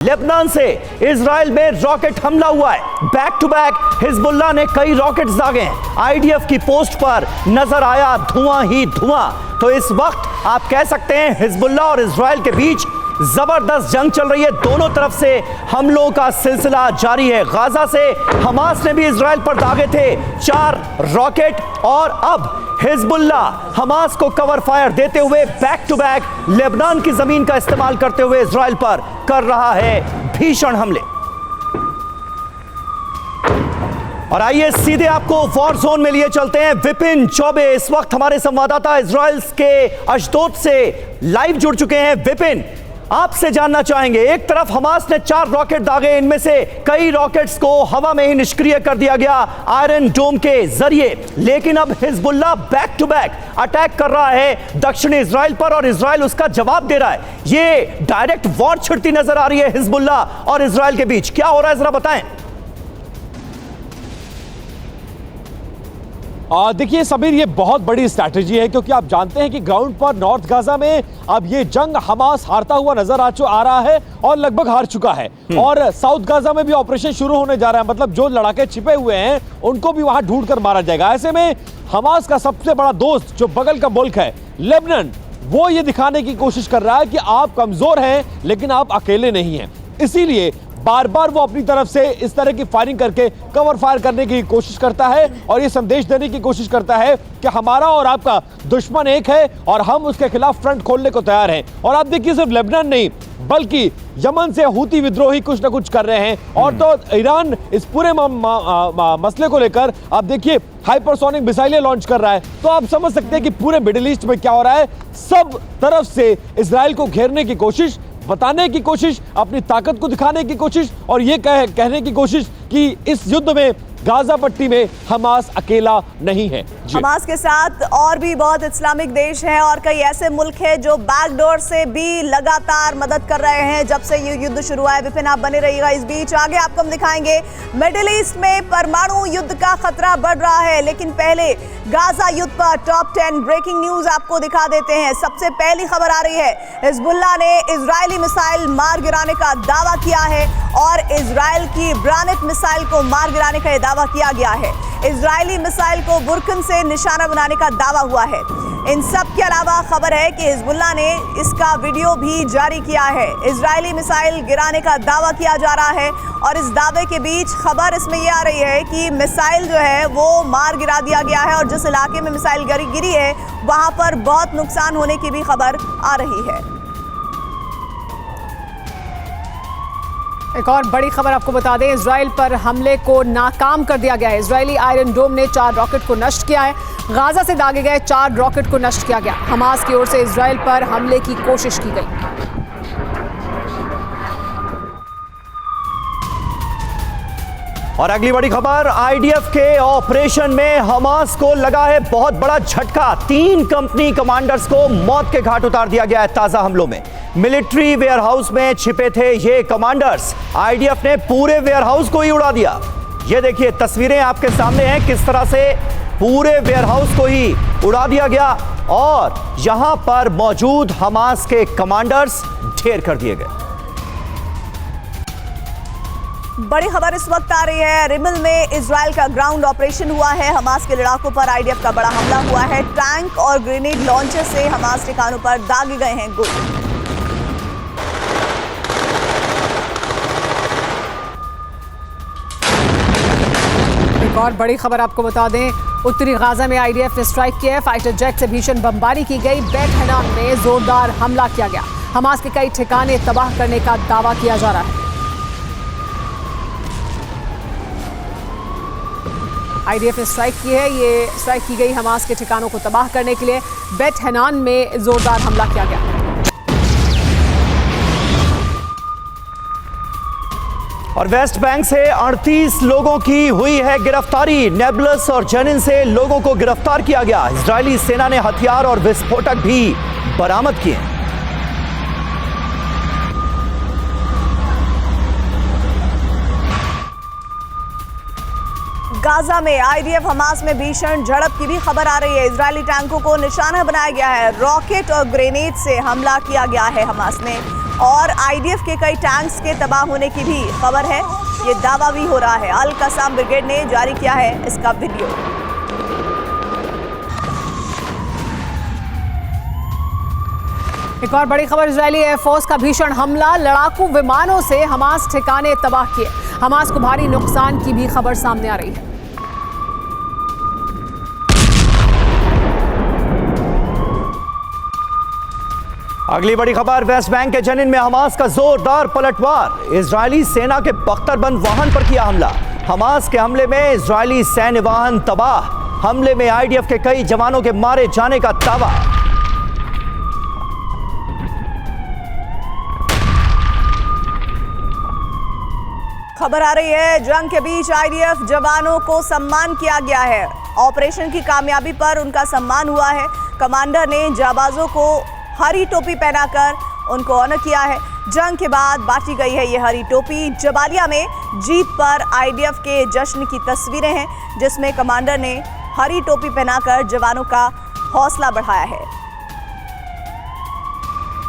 Lebanon से Israel में rocket हमला हुआ है। बैक टू बैक हिजबुल्लाह ने कई रॉकेट्स दागे हैं। आईडीएफ की पोस्ट पर नजर आया धुआं ही धुआं। तो इस वक्त आप कह सकते हैं हिजबुल्लाह और इजराइल के बीच जबरदस्त जंग चल रही है। दोनों तरफ से हमलों का सिलसिला जारी है। गाजा से हमास ने भी इजराइल पर दागे थे 4 रॉकेट और अब हिजबुल्लाह हमास को कवर फायर देते हुए बैक टू बैक लेबनान की जमीन का इस्तेमाल करते हुए इजराइल पर कर रहा है भीषण हमले। और आइए सीधे आपको वॉर जोन में लिए चलते हैं। विपिन चौबे इस वक्त हमारे संवाददाता इजराइल के अशदोद से लाइव जुड़ चुके हैं। विपिन, आपसे जानना चाहेंगे, एक तरफ हमास ने 4 रॉकेट दागे, इनमें से कई रॉकेट्स को हवा में ही निष्क्रिय कर दिया गया आयरन डोम के जरिए, लेकिन अब Hezbollah back to back attack कर रहा है दक्षिणी इजराइल पर और इजराइल उसका जवाब दे रहा है। ये डायरेक्ट वॉर छिड़ती नजर आ रही है हिजबुल्लाह और इजराइल के बीच। क्या हो रहा है जरा बताएं। देखिए सबीर, ये बहुत बड़ी स्ट्रैटेजी है क्योंकि आप जानते हैं कि ग्राउंड पर नॉर्थ गाजा में अब ये जंग हमास हारता हुआ नजर आ रहा है और लगभग हार चुका है। और साउथ गाजा में भी ऑपरेशन शुरू होने जा रहा है, मतलब जो लड़ाके छिपे हुए हैं उनको भी वहां ढूंढ कर मारा जाएगा। ऐसे में हमास का सबसे बड़ा दोस्त जो बगल का मुल्क है लेबनान, वो ये दिखाने की कोशिश कर रहा है कि आप कमजोर हैं लेकिन आप अकेले नहीं हैं। इसीलिए बार बार वो अपनी तरफ से इस तरह की फायरिंग करके कवर फायर करने की कोशिश करता है और ये संदेश देने की कोशिश करता है कि हमारा और आपका दुश्मन एक है और हम उसके खिलाफ फ्रंट खोलने को तैयार हैं। और आप देखिए सिर्फ लेबनान नहीं बल्कि यमन से हूती विद्रोही कुछ ना कुछ कर रहे हैं। और तो ईरान इस पूरे मसले को लेकर आप देखिए हाइपरसोनिक मिसाइलें लॉन्च कर रहा है। तो आप समझ सकते हैं कि पूरे मिडिल ईस्ट में क्या हो रहा है। सब तरफ से इजराइल को घेरने की कोशिश, बताने की कोशिश, अपनी ताकत को दिखाने की कोशिश और ये कहने की कोशिश कि इस युद्ध में गाजा पट्टी में हमास अकेला नहीं है। हमास के साथ और भी बहुत इस्लामिक देश हैं और कई ऐसे मुल्क हैं जो बैकडोर से भी लगातार मदद कर रहे हैं जब से ये युद्ध शुरू हुआ है। विपिन, आप बने रहिएगा इस बीच। आगे आपको हम दिखाएंगे मिडिल ईस्ट में परमाणु युद्ध का खतरा बढ़ रहा है, लेकिन पहले गाजा युद्ध पर टॉप 10 ब्रेकिंग न्यूज आपको दिखा देते हैं। सबसे पहली खबर आ रही है, हिजबुल्लाह ने इजरायली मिसाइल मार गिराने का दावा किया है और इजराइल की ब्रानित मिसाइल को मार गिराने का दावा किया गया है। इजरायली मिसाइल को बुरकन से निशाना बनाने का दावा हुआ है। इन सब के अलावा खबर है कि हिजबुल्लाह ने इसका वीडियो भी जारी किया है। इजरायली मिसाइल गिराने का दावा किया जा रहा है और इस दावे के बीच खबर इसमें यह आ रही है कि मिसाइल जो है वो मार गिरा दिया गया है और जिस इलाके में मिसाइल गिरी है वहां पर बहुत नुकसान होने की भी खबर आ रही है। एक और बड़ी खबर आपको बता दें, इजराइल पर हमले को नाकाम कर दिया गया है। इजरायली आयरन डोम ने 4 रॉकेट को नष्ट किया है। गाजा से दागे गए 4 रॉकेट को नष्ट किया गया। हमास की ओर से इजराइल पर हमले की कोशिश की गई। और अगली बड़ी खबर, आईडीएफ के ऑपरेशन में हमास को लगा है बहुत बड़ा झटका। 3 कंपनी कमांडर्स को मौत के घाट उतार दिया गया है ताजा हमलों में। मिलिट्री वेयरहाउस में छिपे थे ये कमांडर्स, आईडीएफ ने पूरे वेयरहाउस को ही उड़ा दिया। ये देखिए तस्वीरें आपके सामने हैं, किस तरह से पूरे वेयरहाउस को ही उड़ा दिया गया और यहां पर मौजूद हमास के कमांडर्स ढेर कर दिए गए। बड़ी खबर इस वक्त आ रही है, रिमल में इजराइल का ग्राउंड ऑपरेशन हुआ है। हमास के लड़ाकों पर आईडीएफ का बड़ा हमला हुआ है। टैंक और ग्रेनेड लॉन्चर से हमास ठिकानों पर दागे गए हैं गोले। एक और बड़ी खबर आपको बता दें, उत्तरी गाजा में आईडीएफ ने स्ट्राइक किया है। फाइटर जेट से भीषण बमबारी की गई। बेट हनान में जोरदार हमला किया गया। हमास के कई ठिकाने तबाह करने का दावा किया जा रहा है। आईडीएफ ने स्ट्राइक की है। ये स्ट्राइक की गई हमास के ठिकानों को तबाह करने के लिए। बेट हनान में जोरदार हमला किया गया। और वेस्ट बैंक से 38 लोगों की हुई है गिरफ्तारी। नेबलस और जेनिन से लोगों को गिरफ्तार किया गया। इजरायली सेना ने हथियार और विस्फोटक भी बरामद किए। गाजा में आईडीएफ हमास में भीषण झड़प की भी खबर आ रही है। इजरायली टैंकों को निशाना बनाया गया है। रॉकेट और ग्रेनेड से हमला किया गया है हमास ने और आईडीएफ के कई टैंक्स के तबाह होने की भी खबर है। ये दावा भी हो रहा है। अल कसाम ब्रिगेड ने जारी किया है इसका वीडियो। एक और बड़ी खबर, इजरायली एयरफोर्स का भीषण हमला, लड़ाकू विमानों से हमास ठिकाने तबाह किए। हमास को भारी नुकसान की भी खबर सामने आ रही है। अगली बड़ी खबर, वेस्ट बैंक के जनिन में हमास का जोरदार पलटवार। इजरायली सेना के बख्तरबंद वाहन पर किया हमला। हमास के हमले में इजरायली सैन्य वाहन तबाह। हमले में आईडीएफ के कई जवानों के मारे जाने का दावा। खबर आ रही है, जंग के बीच आईडीएफ जवानों को सम्मान किया गया है। ऑपरेशन की कामयाबी पर उनका सम्मान हुआ है। कमांडर ने जाबाजों को हरी टोपी पहनाकर उनको ऑनर किया है। जंग के बाद बांटी गई है ये हरी टोपी। जबालिया में जीत पर आईडीएफ के जश्न की तस्वीरें हैं, जिसमें कमांडर ने हरी टोपी पहनाकर जवानों का हौसला बढ़ाया है।